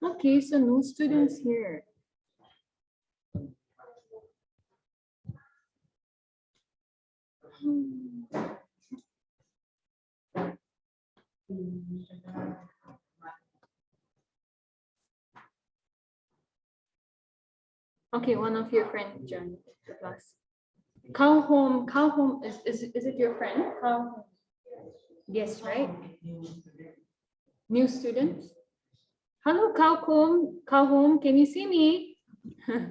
Okay, so no students here. Okay, one of your friends joined the class. Cow home is it your friend? Cow home. Yes, right? New students? Hello, Cow home, can you see me?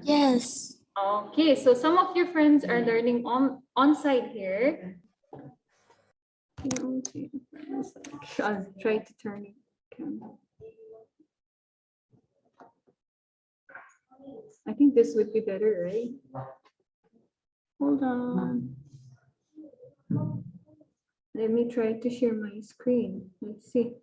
Yes. Okay, so some of your friends are learning on site here. Okay, I'll try to turn it. I think this would be better, right? Hold on. Let me try to share my screen. Let's see.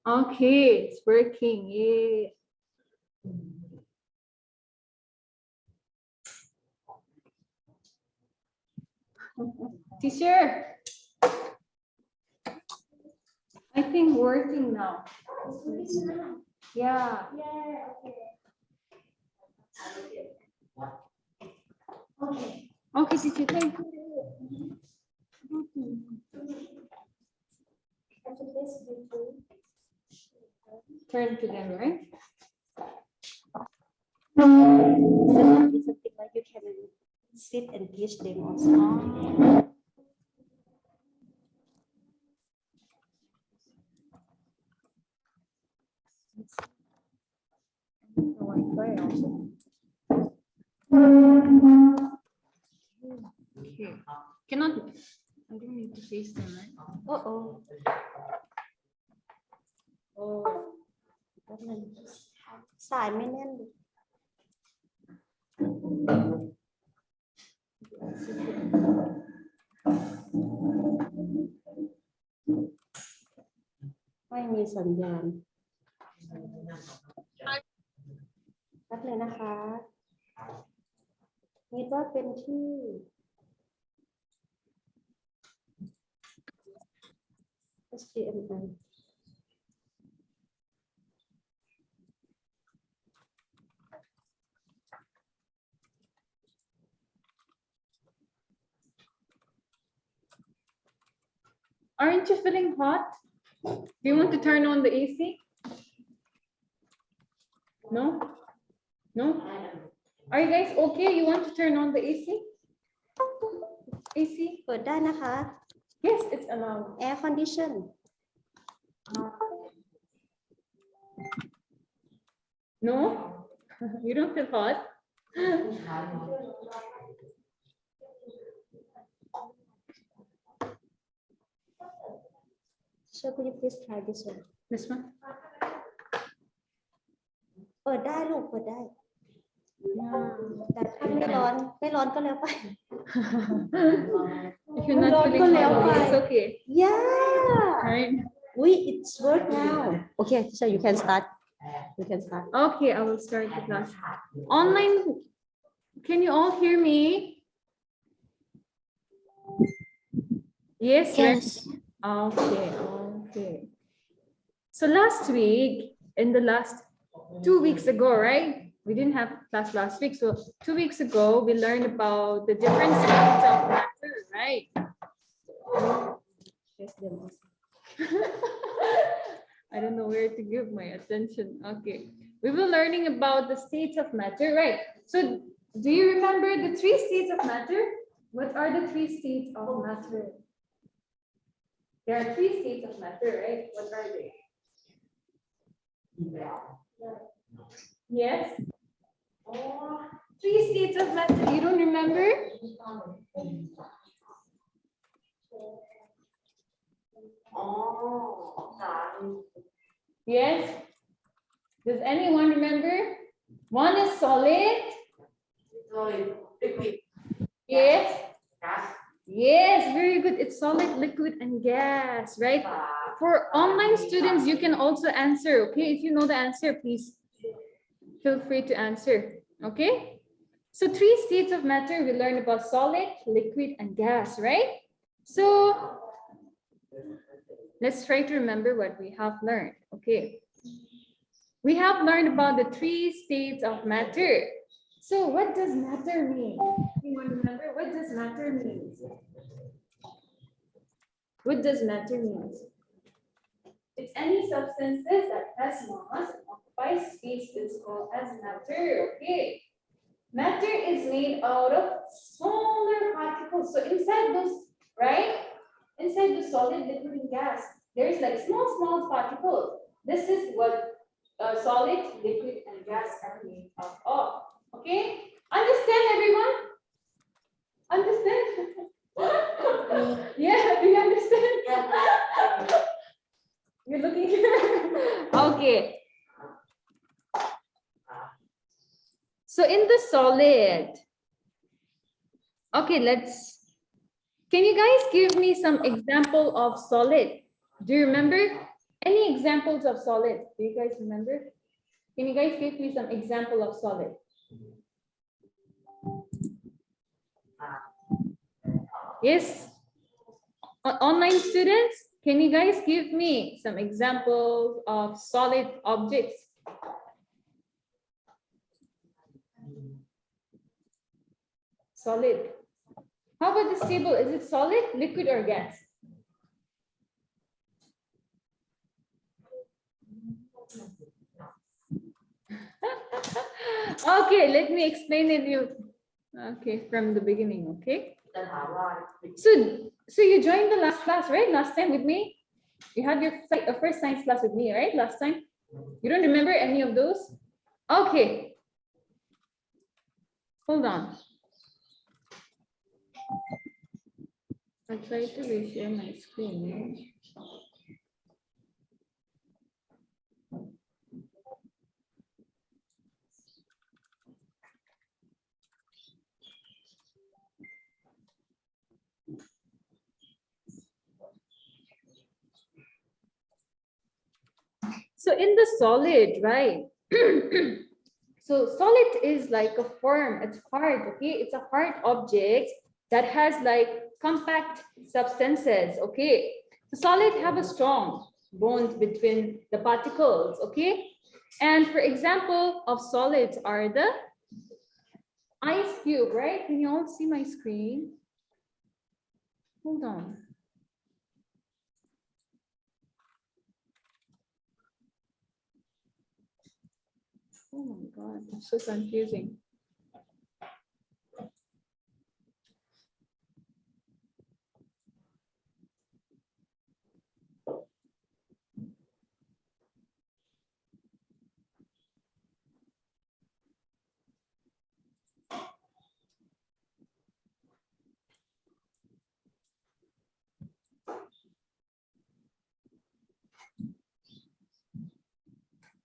Okay, it's working. Yeah. Teacher, I think working now. Yeah. Okay, teacher, thank you. Turn to them, right? It's something like you can sit and teach them also. Okay. Cannot. I don't need to face them, right? Oh. Xài mới nên.ไม่มีสัญญาณแป๊บเลยนะคะนี่ก็เป็นที่ HTML Aren't you feeling hot? Do you want to turn on the AC? No? No? Are you guys okay? You want to turn on the AC? AC? เปิดได้นะคะ Yes, it's allowed. Air condition No? You don't feel hot? So could you please try this one This one? เปิดได้ลูกเปิดได้ Yeah. แต่ถ้าไม่ร้อนก็แล้วไป If you're not feeling hot, it's okay. Yeah Right? It's work now Okay so you can start Okay, I will start the class. Online, can you all hear me? Yes? Yes. Okay. So last week, in the last 2 weeks ago, right? We didn't have class last week. So 2 weeks ago, we learned about the different states of matter, right? I don't know where to give my attention. Okay. We were learning about the states of matter, right? So do you remember the 3 states of matter? What are the 3 states of matter? There are 3 states of matter, right? What are they? Yes? 3 states of matter. You don't remember? Yes? Does anyone remember? One is solid. Yes? Yes, very good. It's solid, liquid, and gas, right? For online students, you can also answer, okay? If you know the answer, please feel free to answer, okay? So 3 states of matter, we learned about solid, liquid, and gas, right? So Let's try to remember what we have learned. Okay. We have learned about the 3 states of matter. So what does matter mean? Anyone remember? What does matter mean? What does matter mean? It's any substances that has mass and occupies space is called as matter. Okay. Matter is made out of smaller particles. So inside those, right? Inside the solid, liquid, and gas, there's like small particles. This is what solid, liquid, and gas are made out of. Okay? Understand, everyone? Understand? Yeah, do you understand? You're looking here. Okay. So in the solid, okay, can you guys give me some example of solid? Do you remember any examples of solid? Do you guys remember? Can you guys give me some example of solid? Yes. Online students, can you guys give me some examples of solid objects? Solid. How about this table? Is it solid, liquid, or gas? Okay, let me explain it you. Okay, from the beginning, okay? So you joined the last class, right? Last time with me? You had your first science class with me, right? Last time? You don't remember any of those? Okay. Hold on. I'll try to reshare my screen. So in the solid, right? So solid is like a form, it's hard, okay? It's a hard object that has like compact substances, okay? The solid have a strong bond between the particles, okay? And for example of solids are the ice cube, right? Can you all see my screen? Hold on. Oh my God, it's so confusing.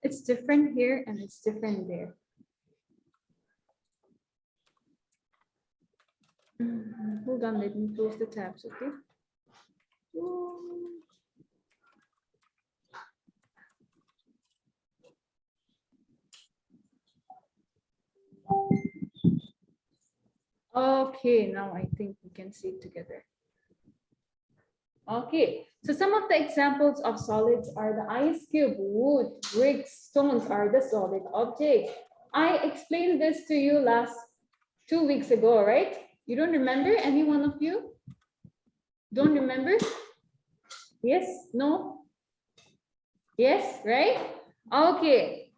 It's different here and it's different there. Hold on, let me close the tabs, okay? Okay, now I think we can see it together. Okay, so some of the examples of solids are the ice cube, wood, bricks, stones are the solid objects. I explained this to you 2 weeks ago, right? You don't remember, any one of you? Don't remember? Yes? No? Yes, right? Okay.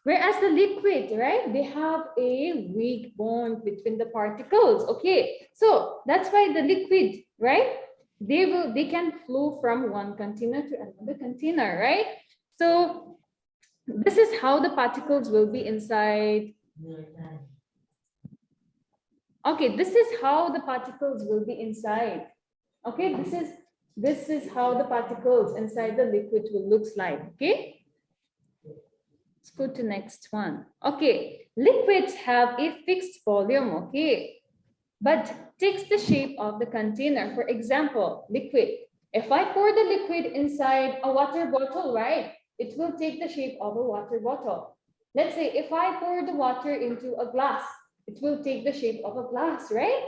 Whereas the liquid, right? They have a weak bond between the particles. Okay. So that's why the liquid, right? They can flow from one container to another container, right? So this is how the particles will be inside. Okay, this is how the particles will be inside. Okay, this is how the particles inside the liquid will looks like. Okay, let's go to next one. Okay, liquids have a fixed volume. Okay, but takes the shape of the container. For example, liquid. If I pour the liquid inside a water bottle, right, it will take the shape of a water bottle. Let's say if I pour the water into a glass, it will take the shape of a glass, right?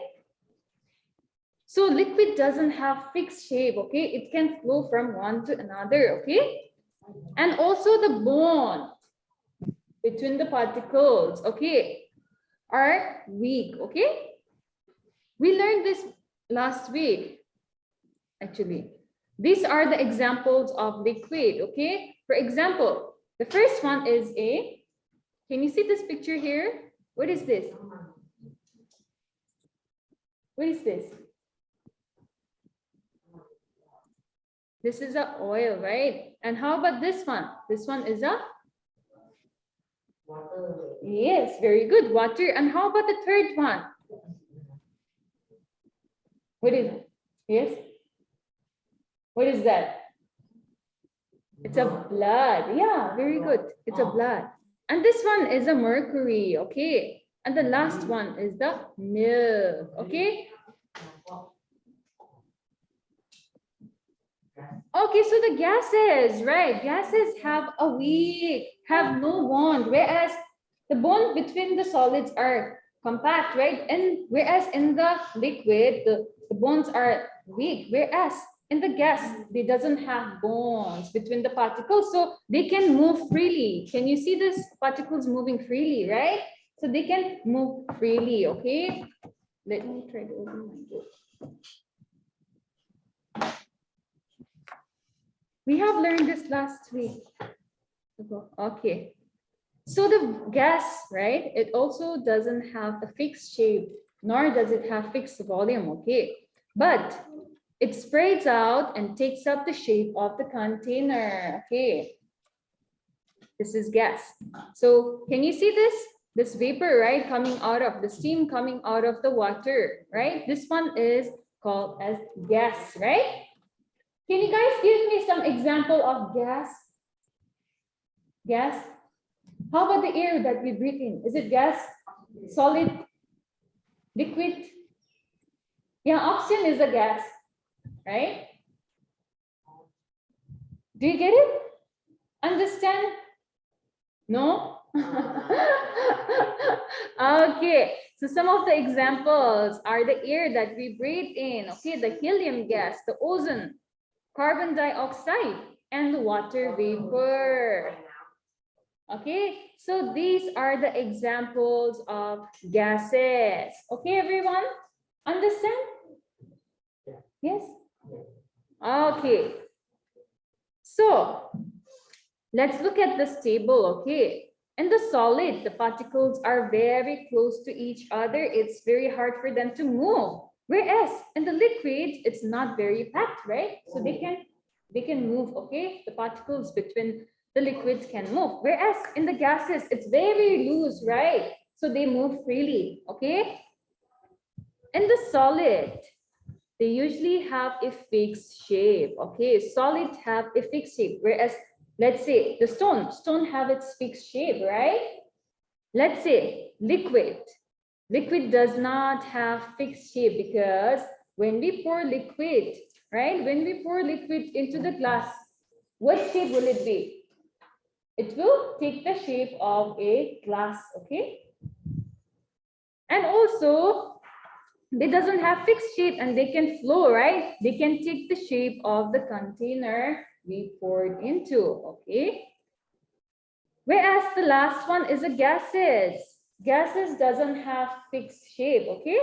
So liquid doesn't have fixed shape, okay? It can flow from one to another, okay? And also the bond between the particles, okay, are weak, okay? We learned this last week, actually. These are the examples of liquid, okay? For example, the first one is can you see this picture here? What is this? What is this? This is a oil, right? And how about this one? This one is a water. Yes, very good, water. And how about the third one? What is it? Yes? What is that? It's a blood. Yeah, very good. It's a blood. And this one is a mercury, okay? And the last one is the milk, okay? Okay, so the gases, right? Gases have no bond, whereas the bond between the solids are compact, right? And whereas in the liquid, the bonds are weak, whereas in the gas, they doesn't have bonds between the particles, so they can move freely. Can you see this particles moving freely, right? So they can move freely, okay? Let me try to open my book. We have learned this last week. Okay. So the gas, right? It also doesn't have a fixed shape, nor does it have fixed volume, okay? But it spreads out and takes up the shape of the container, okay? This is gas. So can you see this? This vapor, right? Coming out of the steam coming out of the water, right? This one is called as gas, right? Can you guys give me some example of gas? Gas? How about the air that we breathe in? Is it gas, solid, liquid? Yeah, oxygen is a gas, right? Do you get it? Understand? No? Okay, so some of the examples are the air that we breathe in, okay, the helium gas, the ozone, carbon dioxide, and the water vapor. Okay, so these are the examples of gases. Okay, everyone? Understand? Yes? Okay. So, let's look at this table, okay? In the solid, the particles are very close to each other. It's very hard for them to move. Whereas in the liquid, it's not very packed, right? So they can move, okay? The particles between the liquids can move. Whereas in the gases, it's very loose, right? So they move freely, okay? In the solid, they usually have a fixed shape, okay? Solid have a fixed shape, whereas let's say the stone have its fixed shape, right? Let's say liquid does not have fixed shape because when we pour liquid, right? When we pour liquid into the glass, what shape will it be? It will take the shape of a glass, okay? And also, they doesn't have fixed shape and they can flow, right? They can take the shape of the container we poured into, okay? Whereas the last one is a gases. Gases doesn't have fixed shape, okay?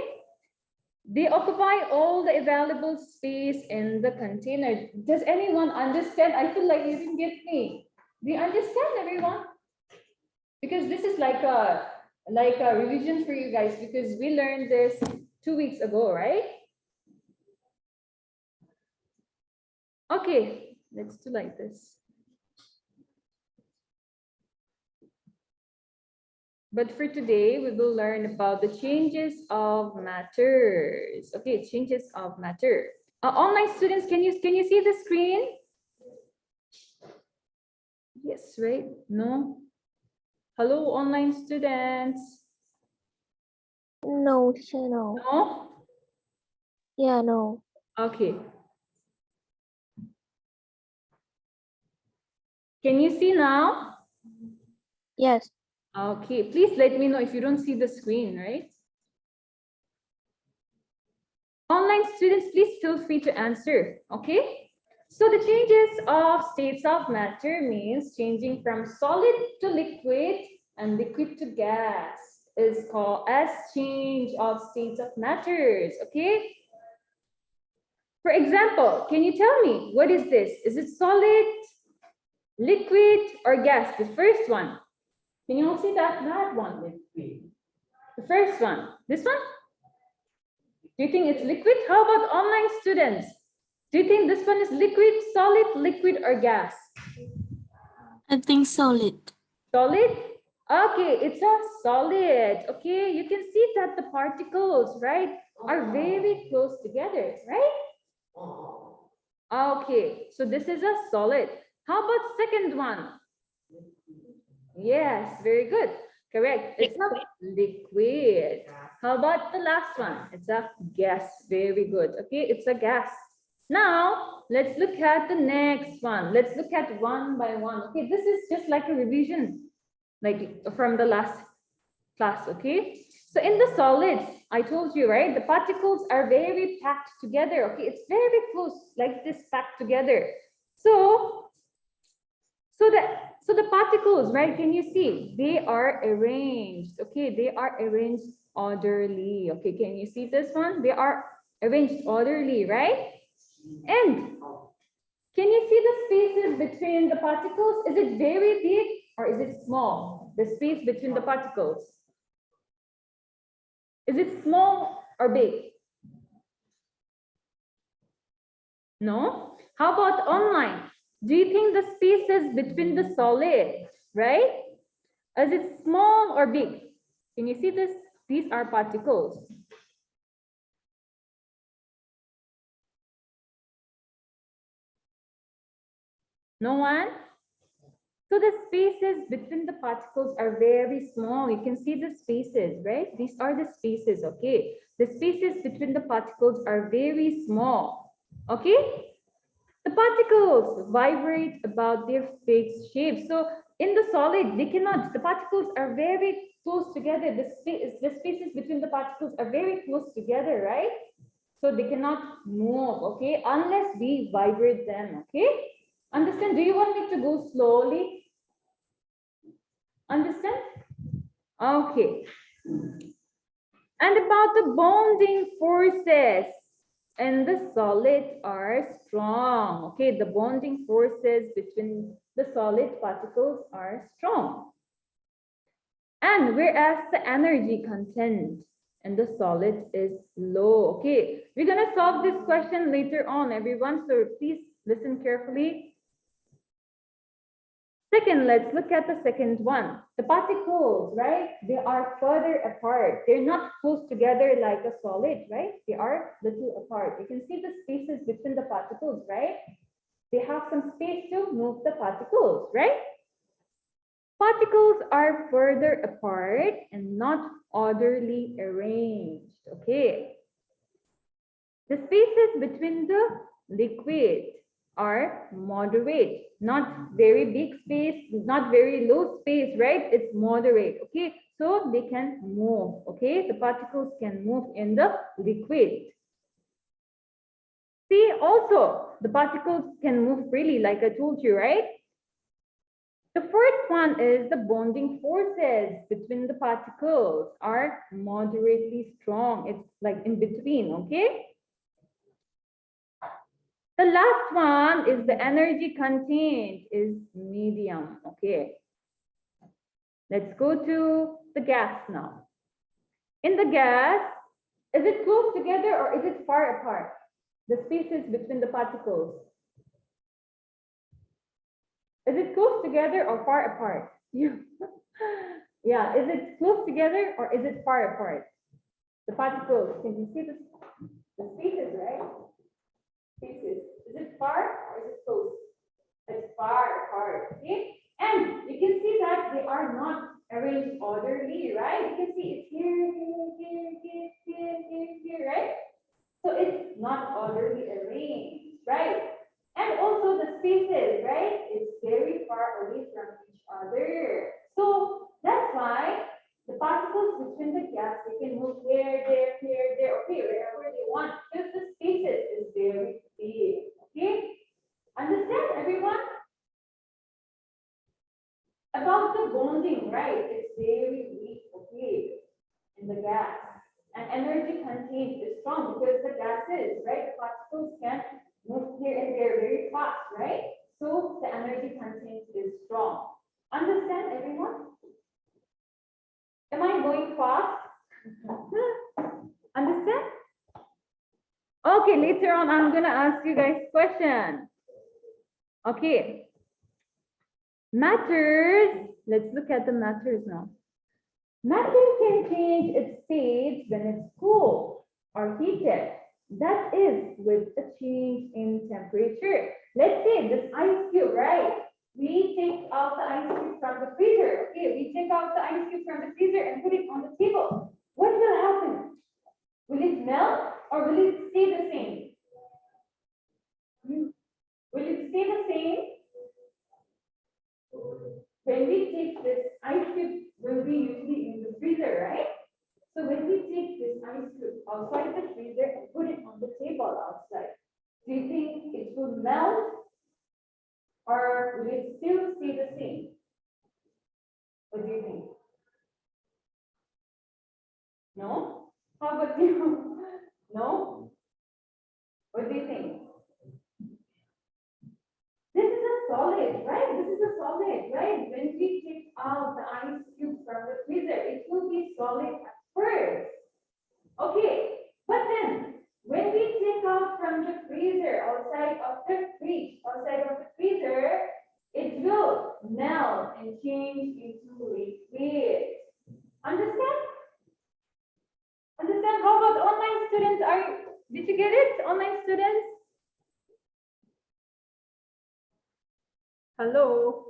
They occupy all the available space in the container. Does anyone understand? I feel like you didn't get me. Do you understand, everyone? Because this is like a revision for you guys because we learned this 2 weeks ago, right? Okay, let's do like this. But for today, we will learn about the changes of matters. Okay, changes of matter. Online students, can you see the screen? Yes, right? No? Hello, online students. No, teacher, no. No? Yeah, no. Okay. Can you see now? Yes. Okay, please let me know if you don't see the screen, right? Online online students, please feel free to answer, okay? So the changes of states of matter means changing from solid to liquid and liquid to gas is called as change of states of matters, okay? For example, can you tell me what is this? Is it solid, liquid, or gas? The first one. Can you all see that one? The first one. This one? Do you think it's liquid? How about online students? Do you think this one is liquid, solid, liquid, or gas? I think solid. Solid? Okay, it's a solid. Okay, you can see that the particles, right, are very close together, right? Okay, so this is a solid. How about second one? Yes, very good. Correct. It's a liquid. How about the last one? It's a gas. Very good. Okay, it's a gas. Now, let's look at the next one. Let's look at one by one. Okay, this is just like a revision, like from the last class. Okay, so in the solids, I told you, right? The particles are very packed together. Okay, it's very close, like this packed together. So the particles, right? Can you see? They are arranged. Okay, they are arranged orderly. Okay, can you see this one? They are arranged orderly, right? And can you see the spaces between the particles? Is it very big or is it small? The space between the particles. Is it small or big? No? How about online? Do you think the spaces between the solids, right? Is it small or big? Can you see this? These are particles. No one? So the spaces between the particles are very small. You can see the spaces, right? These are the spaces, okay? The spaces between the particles are very small, okay? The particles vibrate about their fixed shape. So in the solid, they cannot, the particles are very close together. The spaces between the particles are very close together, right? So they cannot move, okay? Unless we vibrate them, okay? Understand? Do you want me to go slowly? Understand? Okay. And about the bonding forces and the solid are strong. Okay, the bonding forces between the solid particles are strong. And whereas the energy content in the solid is low. Okay, we're gonna solve this question later on, everyone. So please listen carefully. Second, let's look at the second one. The particles, right? They are further apart. They're not close together like a solid, right? They are little apart. You can see the spaces between the particles, right? They have some space to move the particles, right? Particles are further apart and not orderly arranged, okay? The spaces between the liquid are moderate, not very big space, not very low space, right? It's moderate, okay? So they can move, okay? The particles can move in the liquid. See, also, the particles can move freely, like I told you, right? The fourth one is the bonding forces between the particles are moderately strong. It's like in between, okay? The last one is the energy contained is medium, okay? Let's go to the gas now. In the gas, is it close together or is it far apart? The spaces between the particles. Is it close together or far apart? Yeah, is it close together or is it far apart? The particles, can you see the spaces, right? Spaces. Is it far or is it close? It's far apart, okay? And you can see that they are not arranged orderly, right? You can see it's here, right? So it's not orderly arranged, right? And also the spaces, right? It's very far away from each other. So that's why the particles between the gas, they can move there, okay, wherever they want. If the particle bonding, right? It's very weak, okay, in the gas. And energy contained is strong because the gases, right? The particles can move here and there very fast, right? So the energy contained is strong. Understand, everyone? Am I going fast? Understand? Okay, later on, I'm gonna ask you guys questions. Okay. Matters. Let's look at the matters now. Matter can change its state when it's cool or heated. That is with a change in temperature. Let's say this ice cube, right? We take out the ice cube from the freezer. Okay, we take out the ice cube from the freezer and put it on the table. What will happen? Will it melt or will it stay the same? Will it stay the same? When we take this ice cube, will be usually in the freezer, right? So when we take this ice cube outside the freezer and put it on the table outside, do you think it will melt or will it still stay the same? What do you think? No? How about you? No? What do you think? This is a solid, right? This is a solid, right? When we take out the ice cube from the freezer, it will be solid at first. Okay, but then when we take out from the freezer, outside of the fridge, outside of the freezer, it will melt and change into liquid. Understand? Understand? How about online students? Did you get it? Online students? Hello.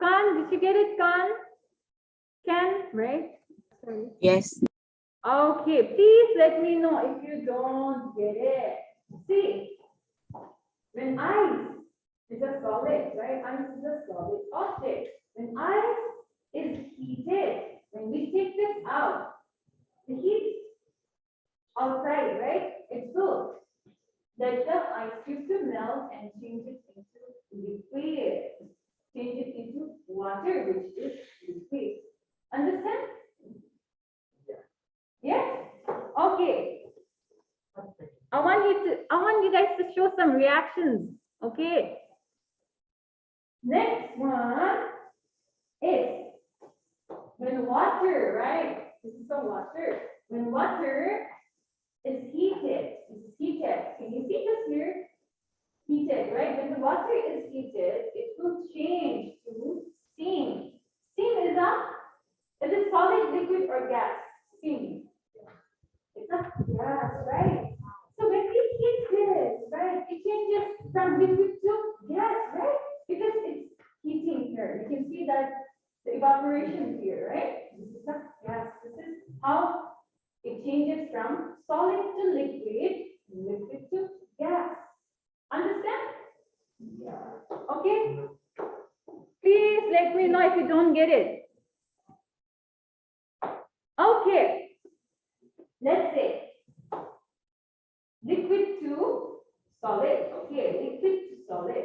Khan, did you get it, Khan? Ken, right? Sorry. Yes. Okay, please let me know if you don't get it. See, when ice is a solid, right? Ice is a solid object. When ice is heated, when we take this out, the heat outside, right? It will let the ice cube to melt and change it into liquid. Change it into water, which is liquid. Understand? Yes? Okay. I want you guys to show some reactions. Okay. Next one is when water, right? This is the water. When water is heated, it's heated. Can you see this here? Heated, right? When the water is heated, it will change to steam. Steam is it solid, liquid, or gas? Steam. It's a gas, right? So when we heat this, right, it changes from liquid to gas, right? Because it's heating here. You can see that the evaporation here, right? This is a gas. This is how it changes from solid to liquid, liquid to gas. Understand? Yeah. Okay. Please let me know if you don't get it. Okay. Let's say liquid to solid. Okay, liquid to solid.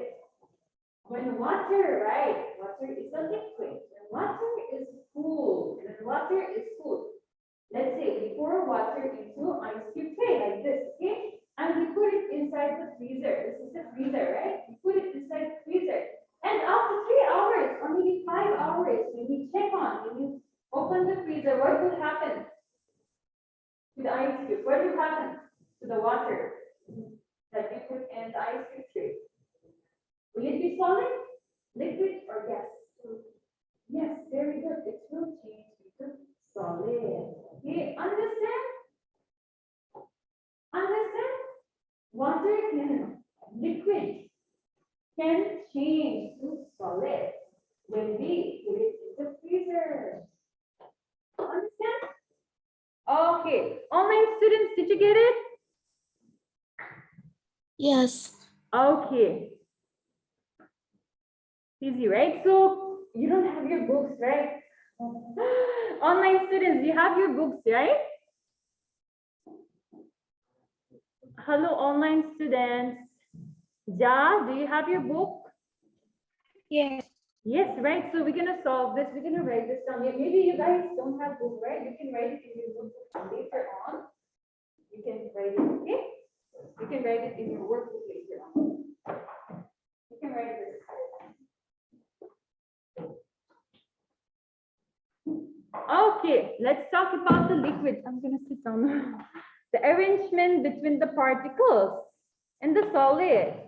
When water, right? Water is a liquid. When water is cool. When water is cool. Let's say we pour water into ice cube tray like this, okay? And we put it inside the freezer. This is the freezer, right? We put it inside the freezer. And after 3 hours or maybe 5 hours, when you check on, when you open the freezer, what will happen to the ice cube? What will happen to the water that you put in the ice cube tray? Will it be solid, liquid, or gas? Yes, very good. It will change into solid. Okay, understand? Understand? Water can, liquid can change to solid when we put it in the freezer. Understand? Okay, online students, did you get it? Yes. Okay. Easy, right? So you don't have your books, right? Online students, you have your books, right? Hello, online students. Ja, do you have your book? Yes. Yes, right. So we're gonna solve this. We're gonna write this down. Maybe you guys don't have book, right? You can write it in your notebook later on. You can write it, okay? You can write it in your workbook later on. You can write this. Okay, let's talk about the liquid. I'm gonna sit down. The arrangement between the particles and the solid.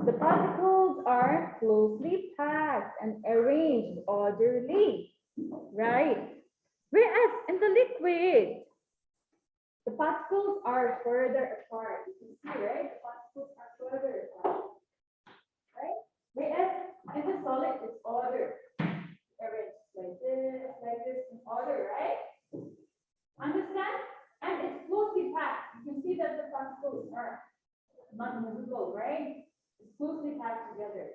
The particles are closely packed and arranged orderly, right? Whereas in the liquid, the particles are further apart. You can see, right? The particles are further apart, right? Whereas in the solid, it's ordered, arranged like this in order, right? Understand? And it's closely packed. You can see that the particles are not movable, right? It's closely packed together.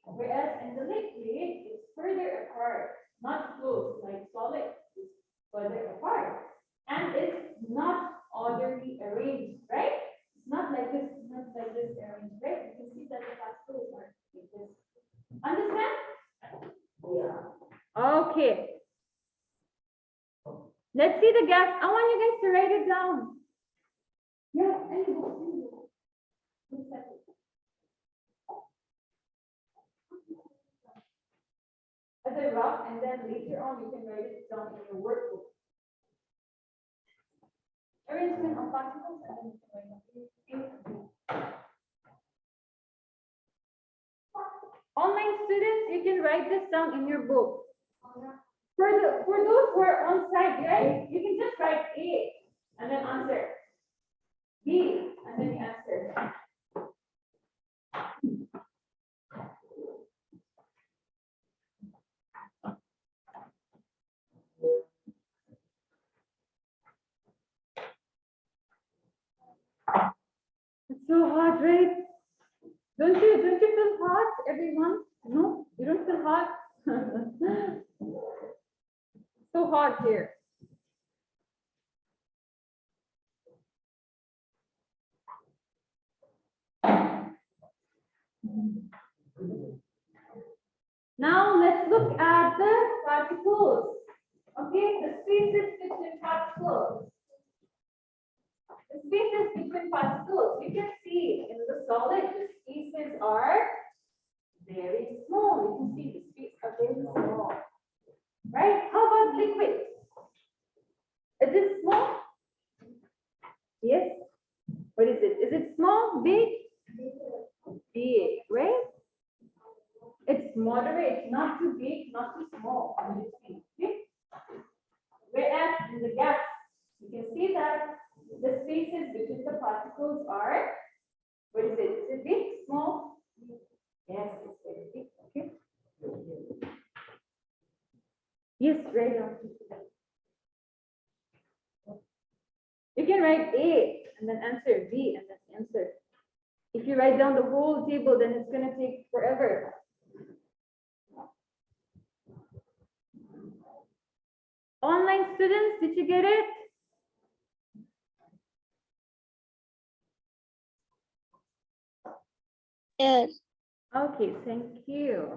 Whereas in the liquid, it's further apart, not close like solid. It's further apart. And it's not orderly arranged, right? It's not like this arranged, right? You can see that the particles are like this. Understand? Yeah. Okay. Let's see the gas. I want you guys to write it down. Yeah, any book. As a rough, and then later on you can write it down in your workbook. Arrangement of particles, and then you can write down. Online students, you can write this down in your book. For those who are on site, right? You can just write A and then answer. B and then you answer. It's so hot, right? Don't you feel hot, everyone? No, you don't feel hot? So hot here. Now let's look at the particles. Okay, the spaces between particles. The spaces between particles. You can see in the solid, the spaces are very small. You can see the spaces are very small. Right? How about liquid? Is it small? Yes. What is it? Is it small, big? Big, right? It's moderate, not too big, not too small. Okay? Whereas in the gas, you can see that the spaces between the particles are, what is it? Is it big, small? Yes, it's very big. Okay. Yes, right on. You can write A and then answer B and then answer. If you write down the whole table, then it's going to take forever. Online students, did you get it? Yes. Okay, thank you.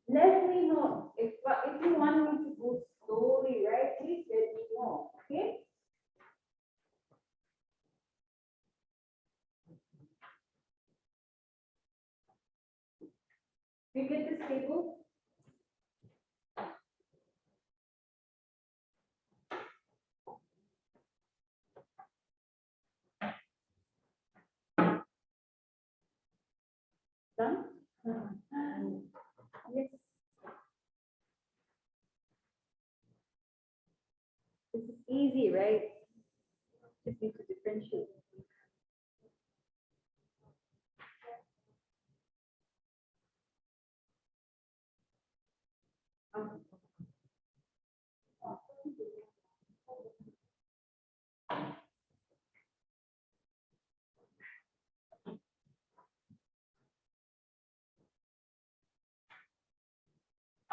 Let me know if you want me to go slowly, right? Please let me know, okay? You get this table? Done? Yes. This is easy, right? Just need to differentiate.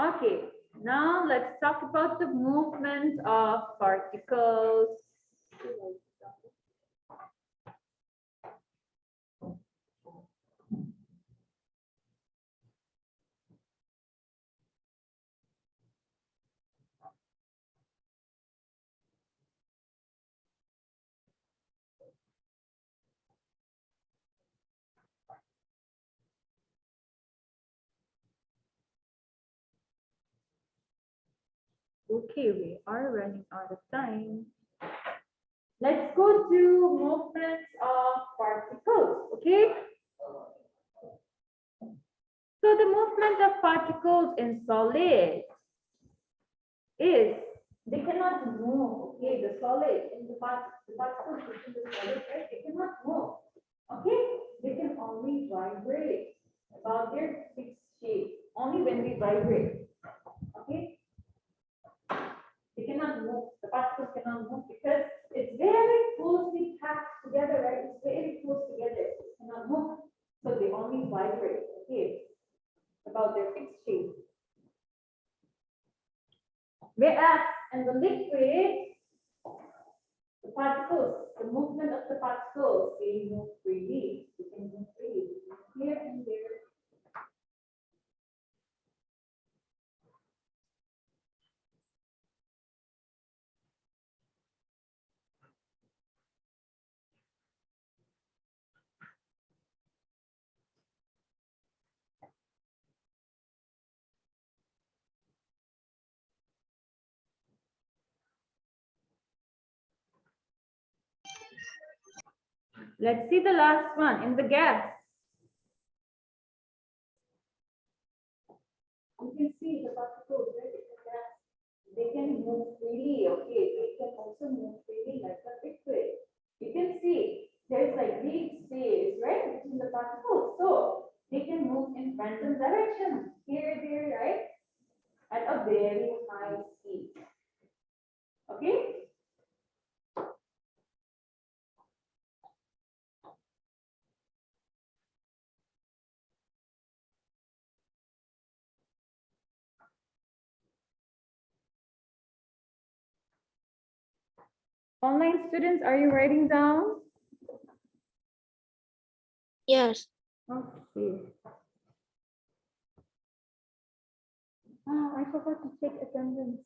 Okay, now let's talk about the movement of particles. Okay, we are running out of time. Let's go to movements of particles, okay? So the movement of particles in solids is they cannot move, okay? The solid in the particles in the solid, right? They cannot move, okay? They can only vibrate about their fixed shape, only when we vibrate, okay? They cannot move, the particles cannot move because it's very closely packed together, right? It's very close together, it cannot move. So they only vibrate, okay, about their fixed shape. Whereas in the liquid, the particles, the movement of the particles, they move freely. They can move freely here and there. Let's see the last one in the gas. You can see the particles, right? In the gas. They can move freely, okay? They can also move freely like a liquid. You can see there's like big space, right, between the particles. So they can move in random directions, here, there, right? At a very high speed. Okay? Online students, are you writing down? Yes. Okay. I forgot to check attendance.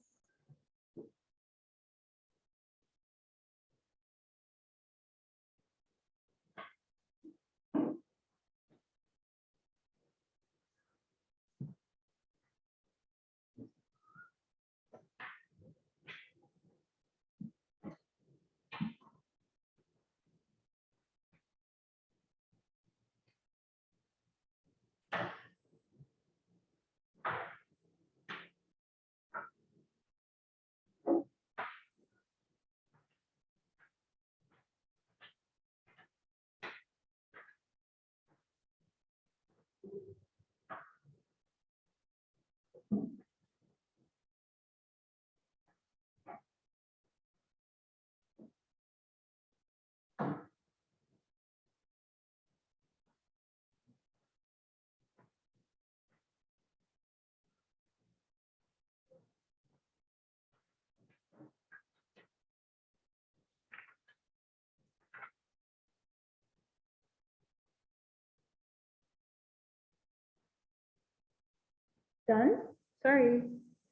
Done? Sorry.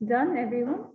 Done, everyone?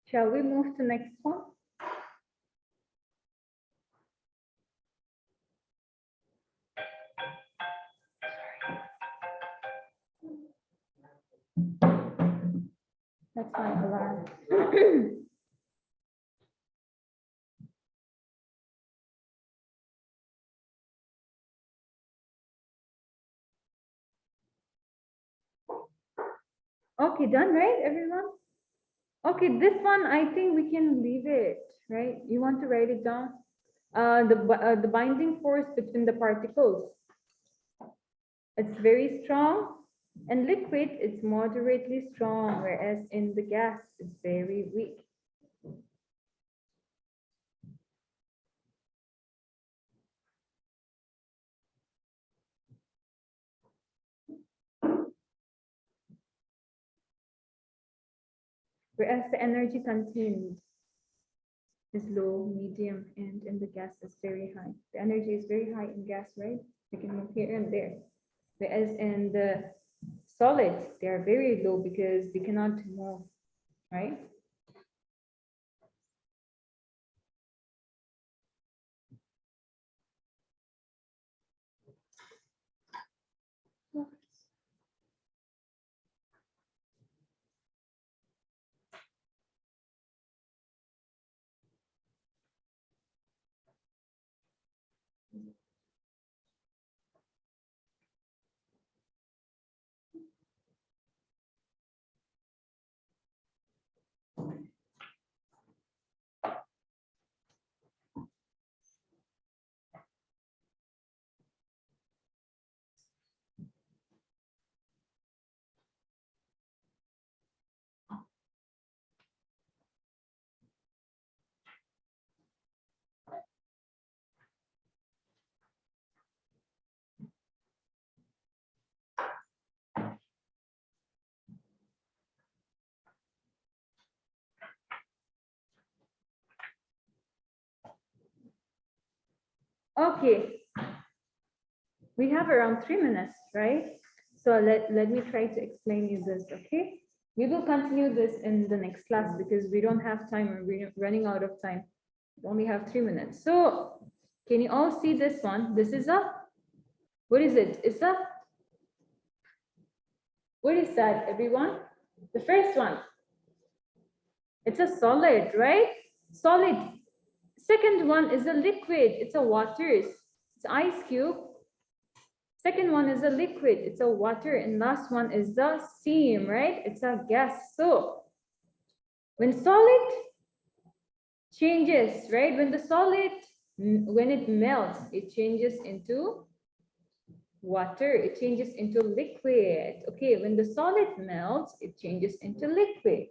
Shall we move to next one? That's my alarm. Okay, done, right, everyone? Okay, this one, I think we can leave it, right? You want to write it down? The binding force between the particles. It's very strong. And liquid, it's moderately strong, whereas in the gas, it's very weak. whereas the energy contained is low, medium, and in the gas is very high. The energy is very high in gas, right? We can move here and there. Whereas in the solid, they are very low because they cannot move, right? Okay, we have around 3 minutes, right? So let me try to explain you this, okay? We will continue this in the next class because we don't have time or we're running out of time. We only have 3 minutes. So can you all see this one? This is a, what is it? It's a, what is that, everyone? The first one. It's a solid, right? Solid. Second one is a liquid. It's a water. It's ice cube. Second one is a liquid. It's a water. And last one is the steam, right? It's a gas. So when solid changes, right? When the solid, when it melts, it changes into water. It changes into liquid. Okay, when the solid melts, it changes into liquid.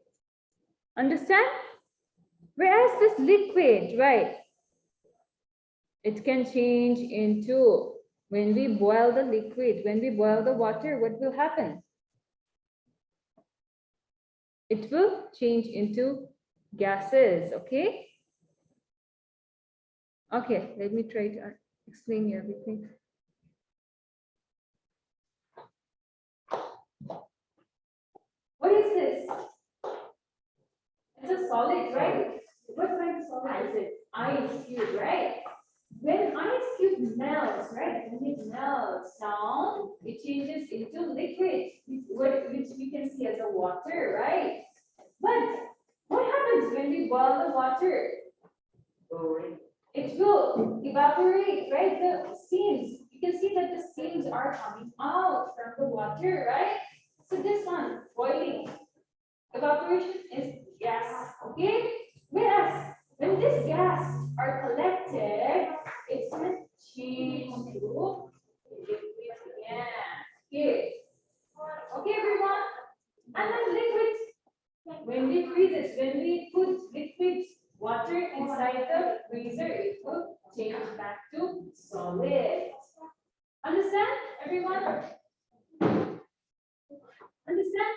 Understand? Whereas this liquid, right, it can change into, when we boil the liquid, when we boil the water, what will happen? It will change into gases, okay? Okay, let me try to explain you everything. What is this? It's a solid, right? What kind of solid is it? Ice cube, right? When ice cube melts, right? When it melts down, it changes into liquid, which we can see as a water, right? But what happens when we boil the water? It will evaporate, right? The steams. You can see that the steams are coming out from the water, right? So this one, boiling. Evaporation is gas, okay? Whereas when these gas are collected, it's going to change to liquid again. Okay. Okay, everyone? And then liquid. When we freeze this, when we put liquid water inside the freezer, it will change back to solid. Understand, everyone? Understand?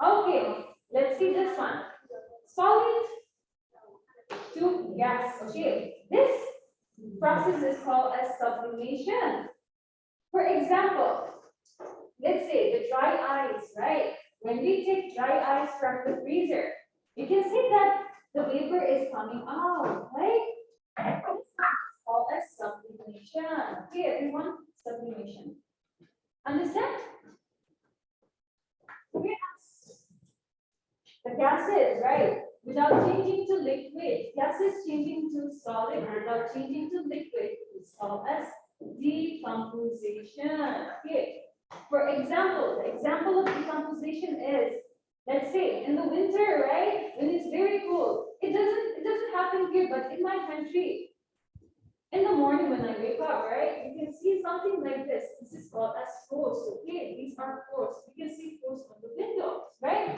Okay, let's see this one. Solid to gas. Okay, this process is called as sublimation. For example, let's say the dry ice, right? When we take dry ice from the freezer, you can see that the vapor is coming out, right? It's called as sublimation. Okay, everyone, sublimation. Understand? Yes. The gases, right? Without changing to liquid, gases changing to solid without changing to liquid is called as decomposition. Okay. For example, the example of decomposition is, let's say in the winter, right? When it's very cold, it doesn't happen here, but in my country, in the morning when I wake up, right? You can see something like this. This is called as frost. Okay, these are frost. You can see frost on the windows, right?